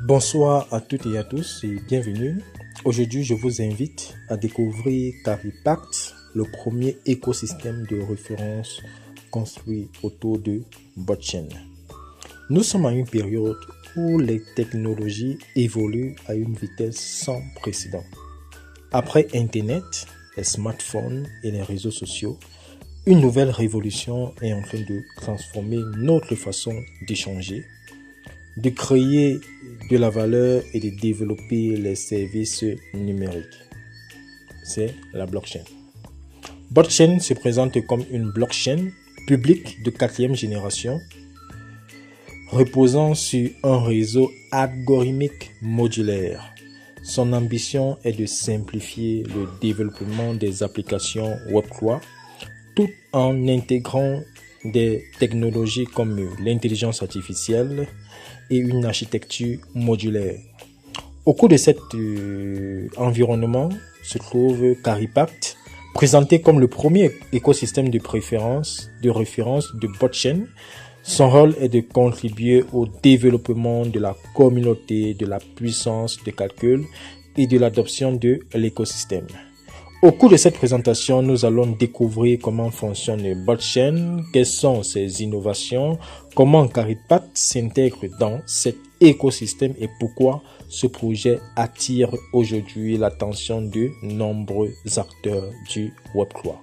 Bonsoir à toutes et à tous et bienvenue. Aujourd'hui, je vous invite à découvrir Caripact, le premier écosystème de référence construit autour de blockchain. Nous sommes à une période où les technologies évoluent à une vitesse sans précédent. Après Internet, les smartphones et les réseaux sociaux, une nouvelle révolution est en train de transformer notre façon d'échanger, de créer de la valeur et de développer les services numériques. C'est la blockchain. Blockchain se présente comme une blockchain publique de 4e génération reposant sur un réseau algorithmique modulaire. Son ambition est de simplifier le développement des applications Web3 tout en intégrant des technologies comme l'intelligence artificielle et une architecture modulaire. Au cours de cet environnement se trouve Caripact, présenté comme le premier écosystème de référence de blockchain. Son rôle est de contribuer au développement de la communauté, de la puissance de calcul et de l'adoption de l'écosystème. Au cours de cette présentation, nous allons découvrir comment fonctionne le blockchain, quelles sont ses innovations, comment Caripact s'intègre dans cet écosystème et pourquoi ce projet attire aujourd'hui l'attention de nombreux acteurs du Web3.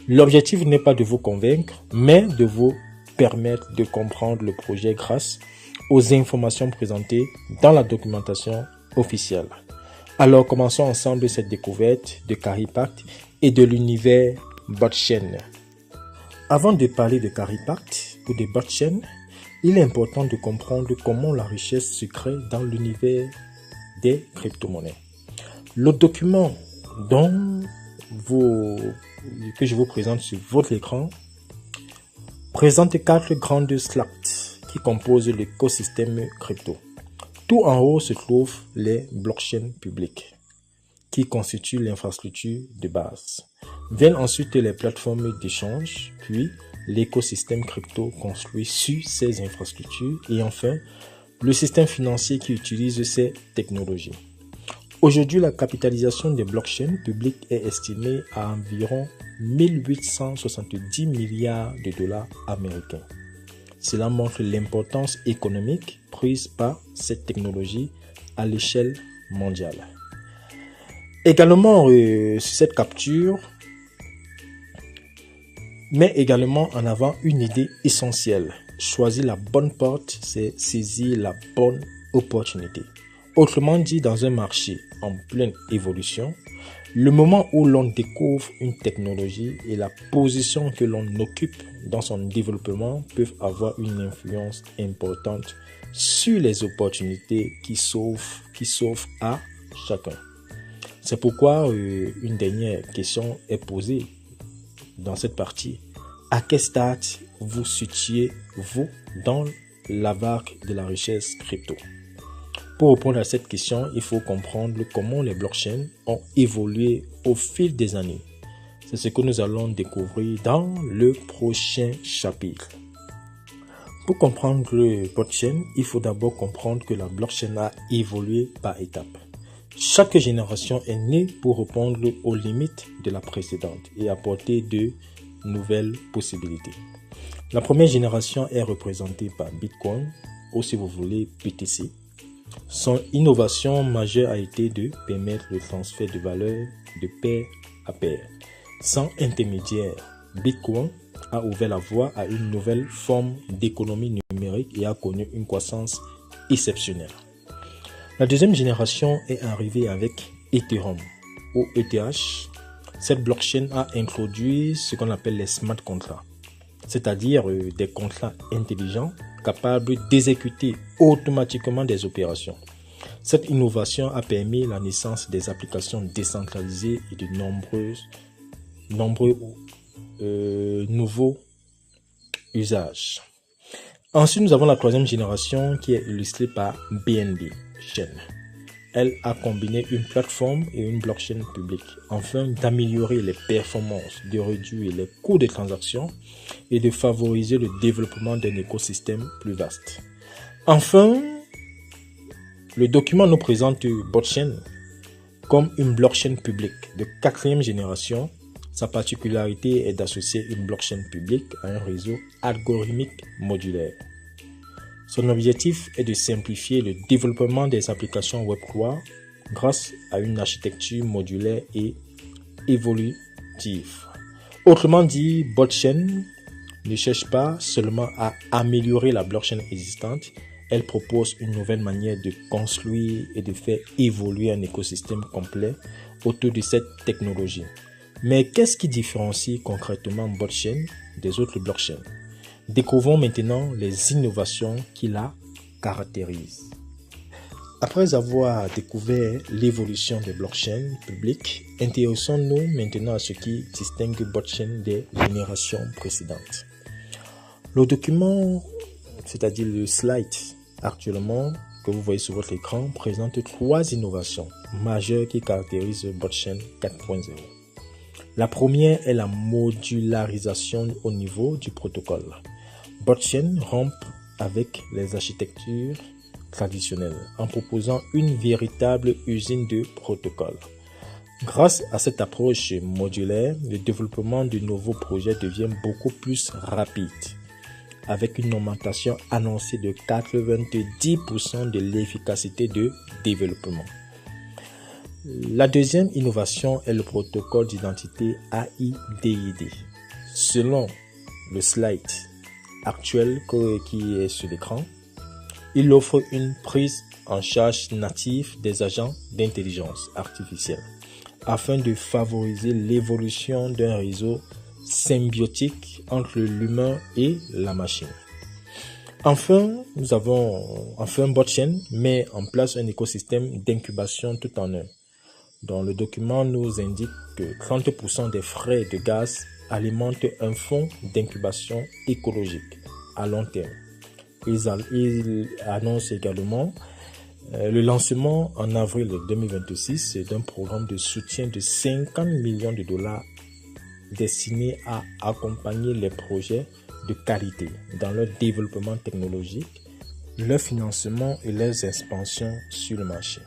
L'objectif n'est pas de vous convaincre, mais de vous permettre de comprendre le projet grâce aux informations présentées dans la documentation officielle. Alors commençons ensemble cette découverte de Caripact et de l'univers blockchain. Avant de parler de Caripact ou de blockchain, il est important de comprendre comment la richesse se crée dans l'univers des crypto-monnaies. Le document que je vous présente sur votre écran présente 4 grandes strates qui composent l'écosystème crypto. Tout en haut se trouvent les blockchains publiques qui constituent l'infrastructure de base. Viennent ensuite les plateformes d'échange, puis l'écosystème crypto construit sur ces infrastructures et enfin le système financier qui utilise ces technologies. Aujourd'hui, la capitalisation des blockchains publiques est estimée à environ 1870 milliards de dollars américains. Cela montre l'importance économique prise par cette technologie à l'échelle mondiale. Également, sur cette capture, met également en avant une idée essentielle. Choisir la bonne porte, c'est saisir la bonne opportunité. Autrement dit, dans un marché en pleine évolution, le moment où l'on découvre une technologie et la position que l'on occupe dans son développement peuvent avoir une influence importante sur les opportunités qui s'offrent à chacun. C'est pourquoi une dernière question est posée dans cette partie. À quel stade vous situez-vous dans la vague de la richesse crypto? Pour répondre à cette question, il faut comprendre comment les blockchains ont évolué au fil des années. C'est ce que nous allons découvrir dans le prochain chapitre. Pour comprendre le blockchain, il faut d'abord comprendre que la blockchain a évolué par étapes. Chaque génération est née pour répondre aux limites de la précédente et apporter de nouvelles possibilités. La première génération est représentée par Bitcoin, ou si vous voulez BTC. Son innovation majeure a été de permettre le transfert de valeur de pair à pair. Sans intermédiaire, Bitcoin a ouvert la voie à une nouvelle forme d'économie numérique et a connu une croissance exceptionnelle. La deuxième génération est arrivée avec Ethereum ou ETH. Cette blockchain a introduit ce qu'on appelle les smart contracts, c'est-à-dire des contrats intelligents capables d'exécuter automatiquement des opérations. Cette innovation a permis la naissance des applications décentralisées et de nombreux nouveaux usages. Ensuite, nous avons la troisième génération qui est illustrée par BNB Chain. Elle a combiné une plateforme et une blockchain publique afin d'améliorer les performances, de réduire les coûts de transaction et de favoriser le développement d'un écosystème plus vaste. Enfin, Le document nous présente blockchain comme une blockchain publique de 4e génération. Sa particularité est d'associer une blockchain publique à un réseau algorithmique modulaire. Son objectif est de simplifier le développement des applications Web 3 grâce à une architecture modulaire et évolutive. Autrement dit, blockchain ne cherche pas seulement à améliorer la blockchain existante, elle propose une nouvelle manière de construire et de faire évoluer un écosystème complet autour de cette technologie. Mais qu'est-ce qui différencie concrètement blockchain des autres blockchains? Découvrons maintenant les innovations qui la caractérisent. Après avoir découvert l'évolution des blockchains publiques, intéressons-nous maintenant à ce qui distingue blockchain des générations précédentes. Le document, c'est-à-dire le slide actuellement que vous voyez sur votre écran, présente 3 innovations majeures qui caractérisent blockchain 4.0. La première est la modularisation au niveau du protocole. Blockchain rompt avec les architectures traditionnelles en proposant une véritable usine de protocoles. Grâce à cette approche modulaire, le développement de nouveaux projets devient beaucoup plus rapide, avec une augmentation annoncée de 90% de l'efficacité de développement. La deuxième innovation est le protocole d'identité AIDID. Selon le slide actuel qui est sur l'écran, il offre une prise en charge native des agents d'intelligence artificielle afin de favoriser l'évolution d'un réseau symbiotique entre l'humain et la machine. Enfin, blockchain met en place un écosystème d'incubation tout en un. Dans le document nous indique que 30% des frais de gaz alimentent un fonds d'incubation écologique à long terme. Ils annoncent également le lancement en avril 2026 d'un programme de soutien de 50 millions de dollars destiné à accompagner les projets de qualité dans leur développement technologique, leur financement et leurs expansions sur le marché.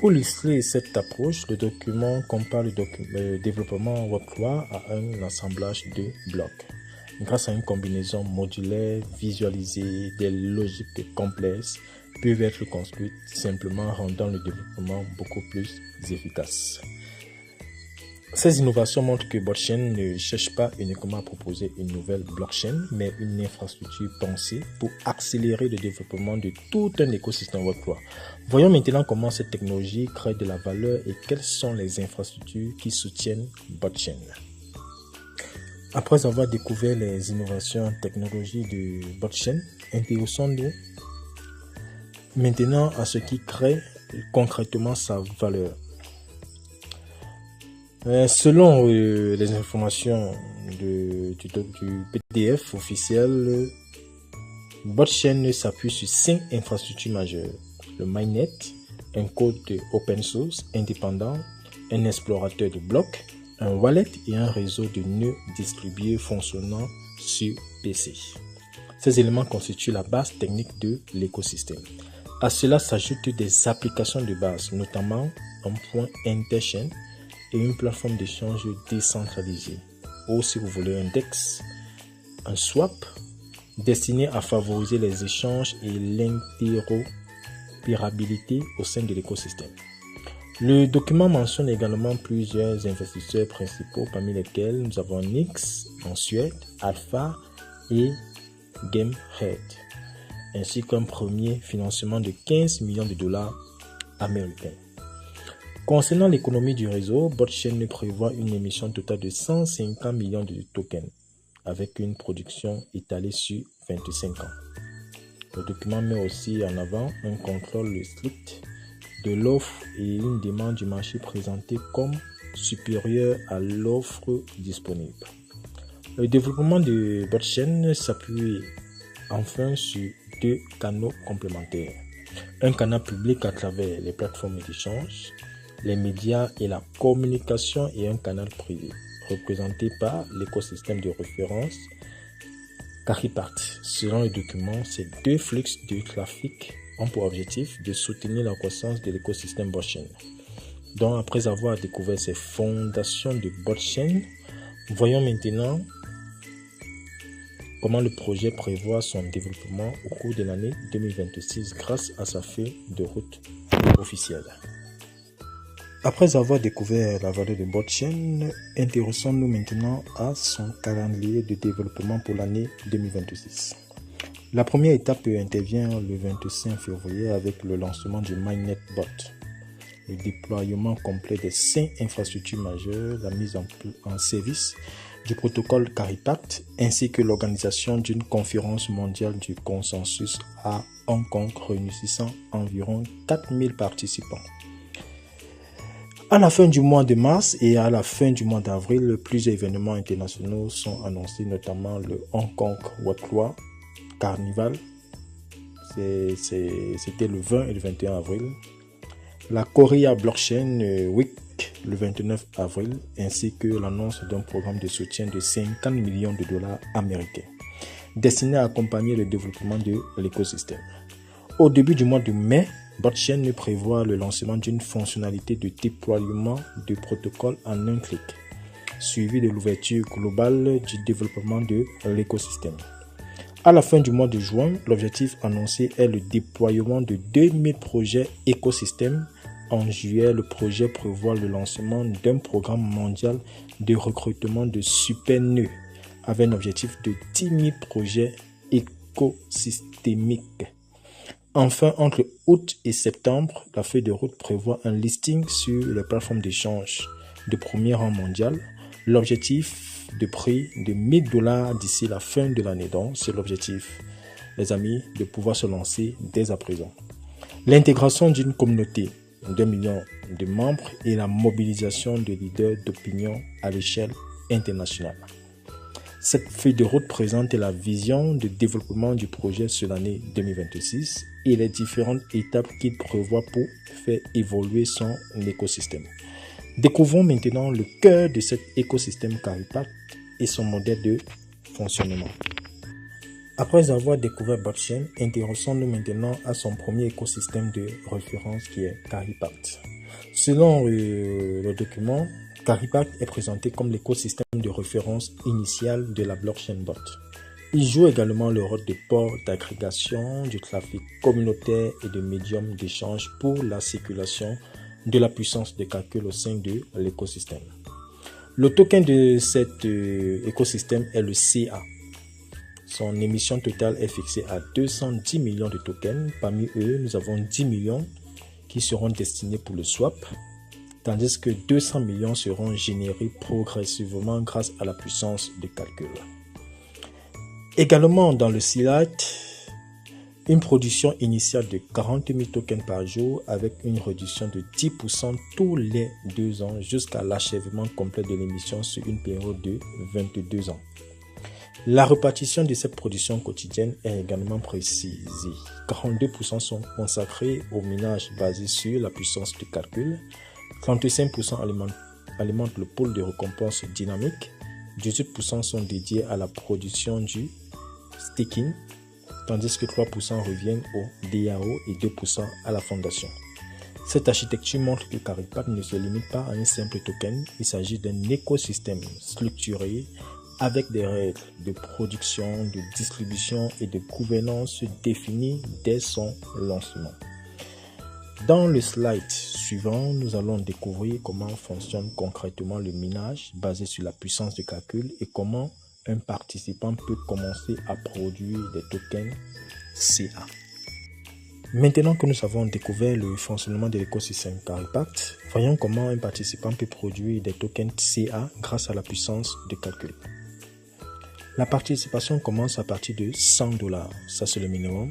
Pour illustrer cette approche, le document compare le développement Web 3 à un assemblage de blocs. Grâce à une combinaison modulaire visualisée, des logiques complexes peuvent être construites simplement, rendant le développement beaucoup plus efficace. Ces innovations montrent que blockchain ne cherche pas uniquement à proposer une nouvelle blockchain, mais une infrastructure pensée pour accélérer le développement de tout un écosystème Web 3. Voyons maintenant comment cette technologie crée de la valeur et quelles sont les infrastructures qui soutiennent blockchain. Après avoir découvert les innovations technologiques de blockchain, intéressons-nous maintenant à ce qui crée concrètement sa valeur. Selon les informations du PDF officiel, blockchain s'appuie sur 5 infrastructures majeures. Le mainnet, un code open source indépendant, un explorateur de blocs, un wallet et un réseau de nœuds distribués fonctionnant sur PC. Ces éléments constituent la base technique de l'écosystème. À cela s'ajoutent des applications de base, notamment un point interchain et une plateforme d'échange décentralisée, ou si vous voulez un DEX, un swap, destiné à favoriser les échanges et l'interopérabilité au sein de l'écosystème. Le document mentionne également plusieurs investisseurs principaux, parmi lesquels nous avons Nix en Suède, Alpha et Gamehead, ainsi qu'un premier financement de 15 millions de dollars américains. Concernant l'économie du réseau, blockchain prévoit une émission totale de 150 millions de tokens, avec une production étalée sur 25 ans. Le document met aussi en avant un contrôle strict de l'offre et une demande du marché présentée comme supérieure à l'offre disponible. Le développement de blockchain s'appuie enfin sur 2 canaux complémentaires. Un canal public à travers les plateformes d'échange, les médias et la communication, et un canal privé représenté par l'écosystème de référence Caripart. Selon le document, ces 2 flux de trafic ont pour objectif de soutenir la croissance de l'écosystème blockchain. Donc, après avoir découvert ces fondations de blockchain, voyons maintenant comment le projet prévoit son développement au cours de l'année 2026 grâce à sa feuille de route officielle. Après avoir découvert la valeur de blockchain, intéressons-nous maintenant à son calendrier de développement pour l'année 2026. La première étape intervient le 25 février avec le lancement du Mainnet Bot, le déploiement complet des 5 infrastructures majeures, la mise en service du protocole Caripact ainsi que l'organisation d'une conférence mondiale du consensus à Hong Kong réunissant environ 4000 participants. À la fin du mois de mars et à la fin du mois d'avril, plusieurs événements internationaux sont annoncés, notamment le Hong Kong Web3 Carnival, c'était le 20 et le 21 avril, la Korea Blockchain Week le 29 avril, ainsi que l'annonce d'un programme de soutien de 50 millions de dollars américains, destiné à accompagner le développement de l'écosystème. Au début du mois de mai, Blockchain prévoit le lancement d'une fonctionnalité de déploiement de protocole en un clic, suivi de l'ouverture globale du développement de l'écosystème. À la fin du mois de juin, l'objectif annoncé est le déploiement de 2000 projets écosystèmes. En juillet, le projet prévoit le lancement d'un programme mondial de recrutement de super nœuds avec un objectif de 10 000 projets écosystémiques. Enfin, entre août et septembre, la feuille de route prévoit un listing sur les plateformes d'échange de premier rang mondial. L'objectif de prix de 1000 $ d'ici la fin de l'année. Donc, c'est l'objectif, les amis, de pouvoir se lancer dès à présent. L'intégration d'une communauté d'1 million de membres et la mobilisation de leaders d'opinion à l'échelle internationale. Cette feuille de route présente la vision de développement du projet sur l'année 2026 et les différentes étapes qu'il prévoit pour faire évoluer son écosystème. Découvrons maintenant le cœur de cet écosystème Caripact et son modèle de fonctionnement. Après avoir découvert blockchain, intéressons-nous maintenant à son premier écosystème de référence qui est Caripact. Selon le document, Caripact est présenté comme l'écosystème de référence initial de la blockchain bot. Il joue également le rôle de port d'agrégation du trafic communautaire et de médium d'échange pour la circulation de la puissance de calcul au sein de l'écosystème. Le token de cet écosystème est le CA. Son émission totale est fixée à 210 millions de tokens. Parmi eux, nous avons 10 millions qui seront destinés pour le swap, tandis que 200 millions seront générés progressivement grâce à la puissance de calcul. Également dans le slide, une production initiale de 40 000 tokens par jour avec une réduction de 10% tous les 2 ans jusqu'à l'achèvement complet de l'émission sur une période de 22 ans. La répartition de cette production quotidienne est également précisée. 42% sont consacrés au minage basé sur la puissance de calcul, 35% alimentent le pôle de récompense dynamique, 18% sont dédiés à la production du staking, tandis que 3% reviennent au DAO et 2% à la fondation. Cette architecture montre que Caripact ne se limite pas à un simple token, il s'agit d'un écosystème structuré avec des règles de production, de distribution et de gouvernance définies dès son lancement. Dans le slide suivant, nous allons découvrir comment fonctionne concrètement le minage basé sur la puissance de calcul et comment un participant peut commencer à produire des tokens CA. Maintenant que nous avons découvert le fonctionnement de l'écosystème Caripact, voyons comment un participant peut produire des tokens CA grâce à la puissance de calcul. La participation commence à partir de 100 $, ça c'est le minimum.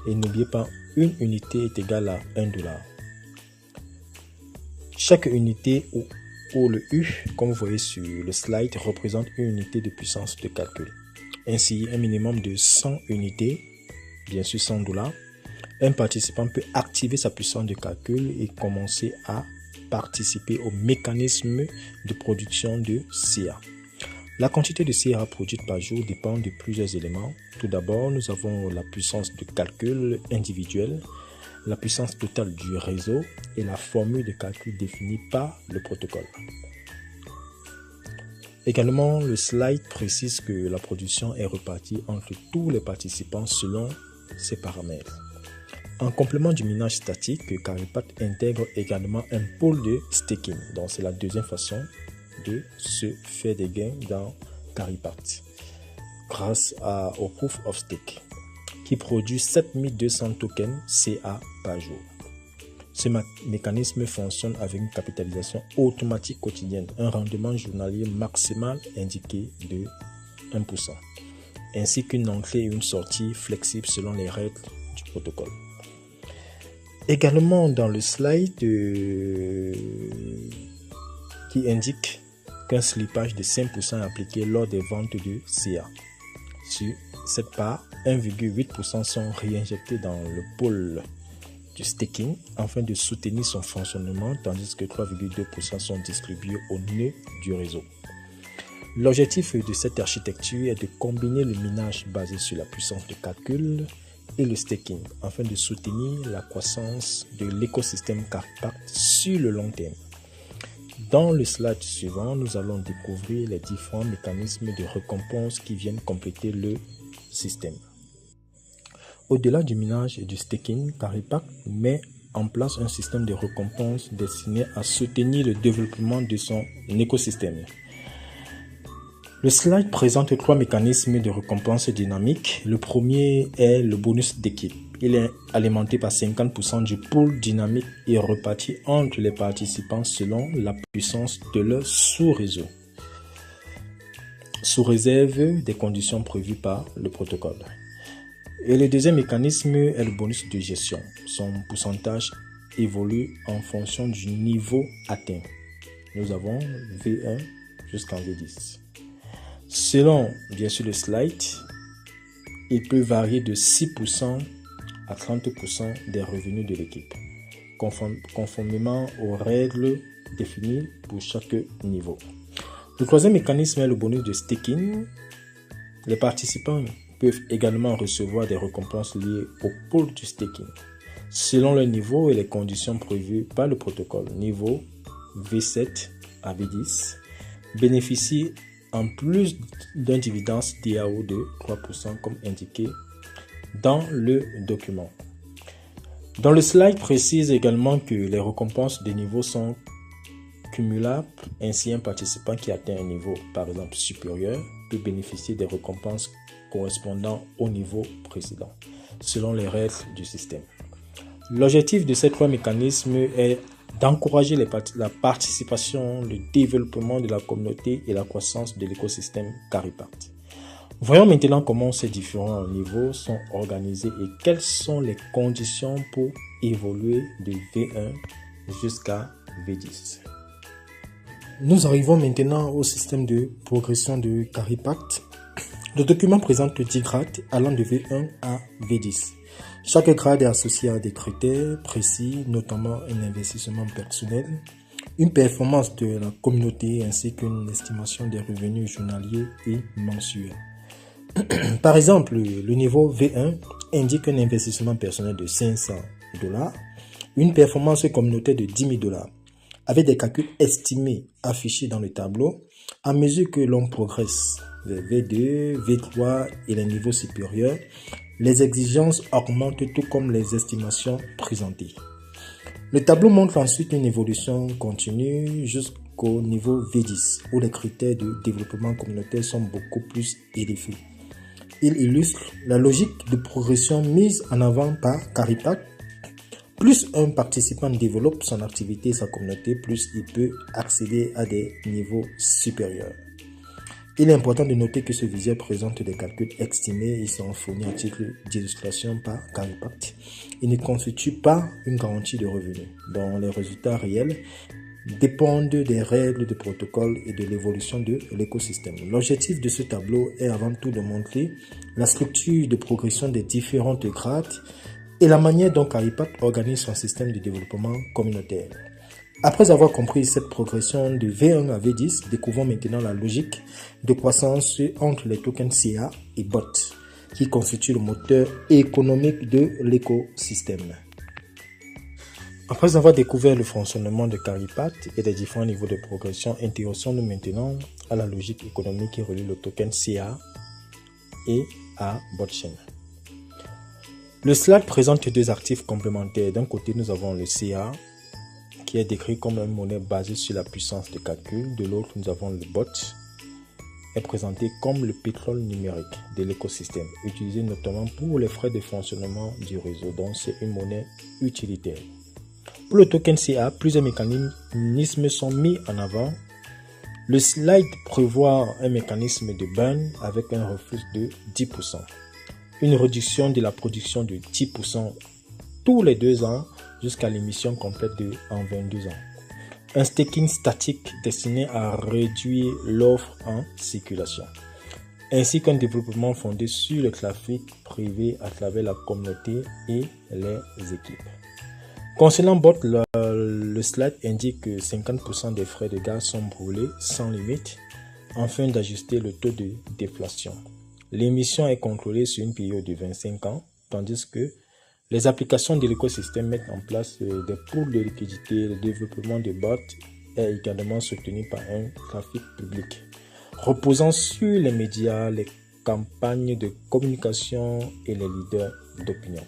Et n'oubliez pas, une unité est égale à 1 $. Chaque unité ou le U, comme vous voyez sur le slide, représente une unité de puissance de calcul. Ainsi, un minimum de 100 unités, bien sûr 100 $, un participant peut activer sa puissance de calcul et commencer à participer au mécanisme de production de CA. La quantité de CA produite par jour dépend de plusieurs éléments. Tout d'abord, nous avons la puissance de calcul individuelle, la puissance totale du réseau et la formule de calcul définie par le protocole. Également, le slide précise que la production est répartie entre tous les participants selon ces paramètres. En complément du minage statique, Caripact intègre également un pôle de staking. Donc, c'est la deuxième façon de se faire des gains dans Caripact grâce au Proof of Stake qui produit 7200 tokens CA par jour. Ce mécanisme fonctionne avec une capitalisation automatique quotidienne, un rendement journalier maximal indiqué de 1%, ainsi qu'une entrée et une sortie flexible selon les règles du protocole. Également dans le slide qui indique qu'un slippage de 5% est appliqué lors des ventes de CA. Sur cette part, 1,8% sont réinjectés dans le pôle du staking afin de soutenir son fonctionnement, tandis que 3,2% sont distribués au nœud du réseau. L'objectif de cette architecture est de combiner le minage basé sur la puissance de calcul et le staking afin de soutenir la croissance de l'écosystème Caripact sur le long terme. Dans le slide suivant, nous allons découvrir les différents mécanismes de récompense qui viennent compléter le système. Au-delà du minage et du staking, Caripact met en place un système de récompense destiné à soutenir le développement de son écosystème. Le slide présente 3 mécanismes de récompense dynamique. Le premier est le bonus d'équipe. Il est alimenté par 50% du pool dynamique et reparti entre les participants selon la puissance de leur sous-réseau, sous réserve des conditions prévues par le protocole. Et le deuxième mécanisme est le bonus de gestion. Son pourcentage évolue en fonction du niveau atteint. Nous avons V1 jusqu'en V10. Selon, bien sûr, le slide, il peut varier de 6% à 30% des revenus de l'équipe, conformément aux règles définies pour chaque niveau. Le troisième mécanisme est le bonus de staking. Les participants peuvent également recevoir des récompenses liées au pool du staking, selon le niveau et les conditions prévues par le protocole. Niveau V7 à V10 bénéficient en plus d'un dividende DAO de 3% comme indiqué dans le document. Dans le slide précise également que les récompenses de niveau sont cumulables. Ainsi, un participant qui atteint un niveau, par exemple, supérieur, peut bénéficier des récompenses correspondant au niveau précédent, selon les règles du système. L'objectif de ces 3 mécanismes est d'encourager la participation, le développement de la communauté et la croissance de l'écosystème Caripact. Voyons maintenant comment ces différents niveaux sont organisés et quelles sont les conditions pour évoluer de V1 jusqu'à V10. Nous arrivons maintenant au système de progression de Caripact. Le document présente 10 grades allant de V1 à V10. Chaque grade est associé à des critères précis, notamment un investissement personnel, une performance de la communauté ainsi qu'une estimation des revenus journaliers et mensuels. Par exemple, le niveau V1 indique un investissement personnel de $500, une performance communautaire de $10,000, avec des calculs estimés affichés dans le tableau. À mesure que l'on progresse vers V2, V3 et les niveaux supérieurs, les exigences augmentent tout comme les estimations présentées. Le tableau montre ensuite une évolution continue jusqu'au niveau V10, où les critères de développement communautaire sont beaucoup plus élevés. Il illustre la logique de progression mise en avant par Caripact. Plus un participant développe son activité et sa communauté, plus il peut accéder à des niveaux supérieurs. Il est important de noter que ce visuel présente des calculs estimés et sont fournis à titre d'illustration par Caripact. Il ne constitue pas une garantie de revenus, dont les résultats réels dépendent des règles de protocole et de l'évolution de l'écosystème. L'objectif de ce tableau est avant tout de montrer la structure de progression des différentes grades et la manière dont Caripact organise son système de développement communautaire. Après avoir compris cette progression de V1 à V10, découvrons maintenant la logique de croissance entre les tokens CA et BOT, qui constituent le moteur économique de l'écosystème. Après avoir découvert le fonctionnement de Caripat et des différents niveaux de progression, intéressons-nous maintenant à la logique économique qui relie le token CA et à BotChain. Le slide présente deux actifs complémentaires. D'un côté, nous avons le CA, qui est décrit comme une monnaie basée sur la puissance de calcul. De l'autre, nous avons le BOT, est présenté comme le pétrole numérique de l'écosystème, utilisé notamment pour les frais de fonctionnement du réseau, donc c'est une monnaie utilitaire. Pour le token CA, plusieurs mécanismes sont mis en avant. Le slide prévoit un mécanisme de burn avec un reflux de 10%, une réduction de la production de 10% tous les 2 ans jusqu'à l'émission complète en 22 ans. Un staking statique destiné à réduire l'offre en circulation, ainsi qu'un développement fondé sur le trafic privé à travers la communauté et les équipes. Concernant BOT, le slide indique que 50% des frais de gaz sont brûlés sans limite afin d'ajuster le taux de déflation. L'émission est contrôlée sur une période de 25 ans, tandis que les applications de l'écosystème mettent en place des pools de liquidité. Le développement de BOT est également soutenu par un trafic public, reposant sur les médias, les campagnes de communication et les leaders d'opinion.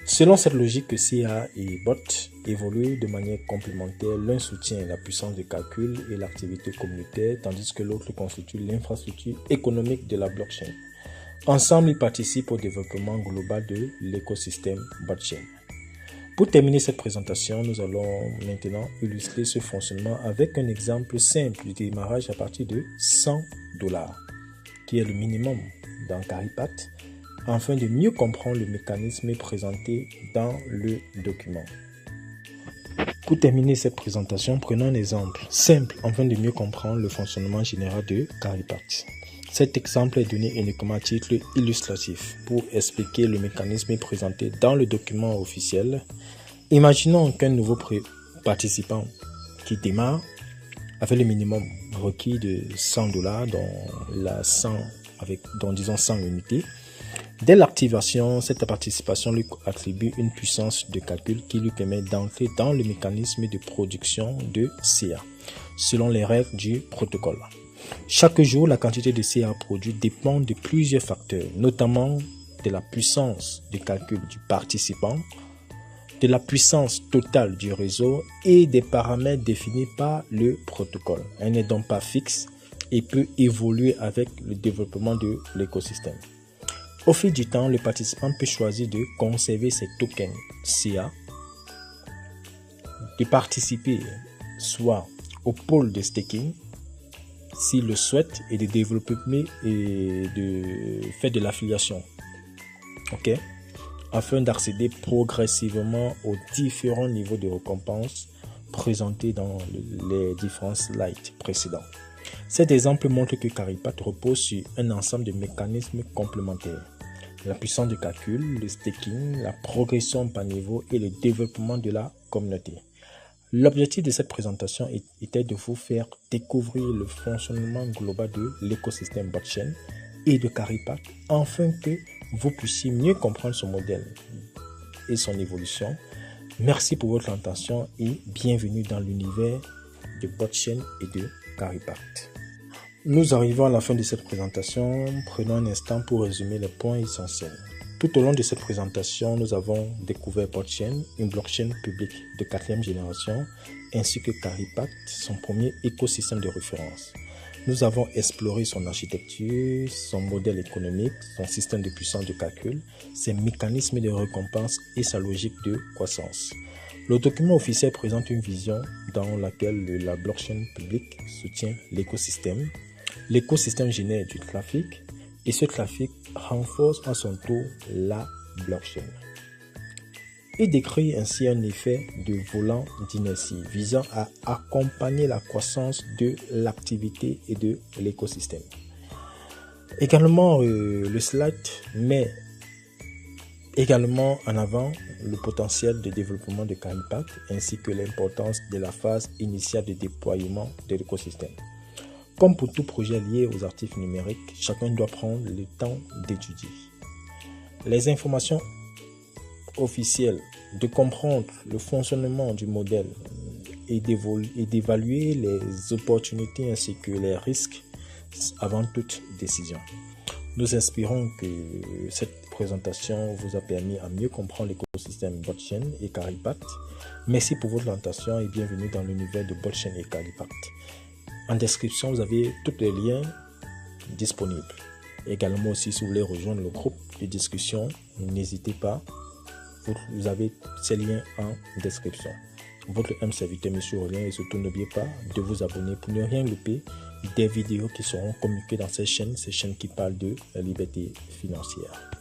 Selon cette logique, CA et BOT évoluent de manière complémentaire. L'un soutient la puissance de calcul et l'activité communautaire, tandis que l'autre constitue l'infrastructure économique de la blockchain. Ensemble, ils participent au développement global de l'écosystème BotChain. Pour terminer cette présentation, nous allons maintenant illustrer ce fonctionnement avec un exemple simple du démarrage à partir de $100, qui est le minimum dans Caripat, afin de mieux comprendre le mécanisme présenté dans le document. Pour terminer cette présentation, prenons un exemple simple afin de mieux comprendre le fonctionnement général de Caripat. Cet exemple est donné uniquement à titre illustratif pour expliquer le mécanisme présenté dans le document officiel. Imaginons qu'un nouveau participant qui démarre avec le minimum requis de $100, dont 100 unités. Dès l'activation, cette participation lui attribue une puissance de calcul qui lui permet d'entrer dans le mécanisme de production de CA, selon les règles du protocole. Chaque jour, la quantité de CA produit dépend de plusieurs facteurs, notamment de la puissance de calcul du participant, de la puissance totale du réseau et des paramètres définis par le protocole. Elle n'est donc pas fixe et peut évoluer avec le développement de l'écosystème. Au fil du temps, le participant peut choisir de conserver ses tokens CA, de participer soit au pôle de staking s'il le souhaite et de développer et de faire de l'affiliation, afin d'accéder progressivement aux différents niveaux de récompense présentés dans les différents slides précédents. Cet exemple montre que Caripat repose sur un ensemble de mécanismes complémentaires: la puissance de calcul, le staking, la progression par niveau et le développement de la communauté. L'objectif de cette présentation était de vous faire découvrir le fonctionnement global de l'écosystème BotChain et de Caripat, afin que vous puissiez mieux comprendre son modèle et son évolution. Merci pour votre attention et bienvenue dans l'univers de BotChain et de Caripat. Nous arrivons à la fin de cette présentation. Prenons un instant pour résumer les points essentiels. Tout au long de cette présentation, nous avons découvert BotChain, une blockchain publique de 4e génération, ainsi que Caripat, son premier écosystème de référence. Nous avons exploré son architecture, son modèle économique, son système de puissance de calcul, ses mécanismes de récompense et sa logique de croissance. Le document officiel présente une vision dans laquelle la blockchain publique soutient l'écosystème. L'écosystème génère du trafic et ce trafic renforce à son tour la blockchain. Il décrit ainsi un effet de volant d'inertie visant à accompagner la croissance de l'activité et de l'écosystème. Également, le slide met Également en avant le potentiel de développement de Caripact ainsi que l'importance de la phase initiale de déploiement de l'écosystème. Comme pour tout projet lié aux actifs numériques, chacun doit prendre le temps d'étudier les informations officielles, de comprendre le fonctionnement du modèle et d'évaluer les opportunités ainsi que les risques avant toute décision. Nous espérons que cette présentation vous a permis à mieux comprendre l'écosystème blockchain et Caripact. Merci pour votre attention et bienvenue dans l'univers de blockchain et Caripact. En description, vous avez tous les liens disponibles. Également aussi, si vous voulez rejoindre le groupe de discussion, n'hésitez pas. Vous avez ces liens en description. Votre serviteur, Monsieur Aurélien, et surtout n'oubliez pas de vous abonner pour ne rien louper des vidéos qui seront communiquées dans ces chaînes qui parlent de la liberté financière.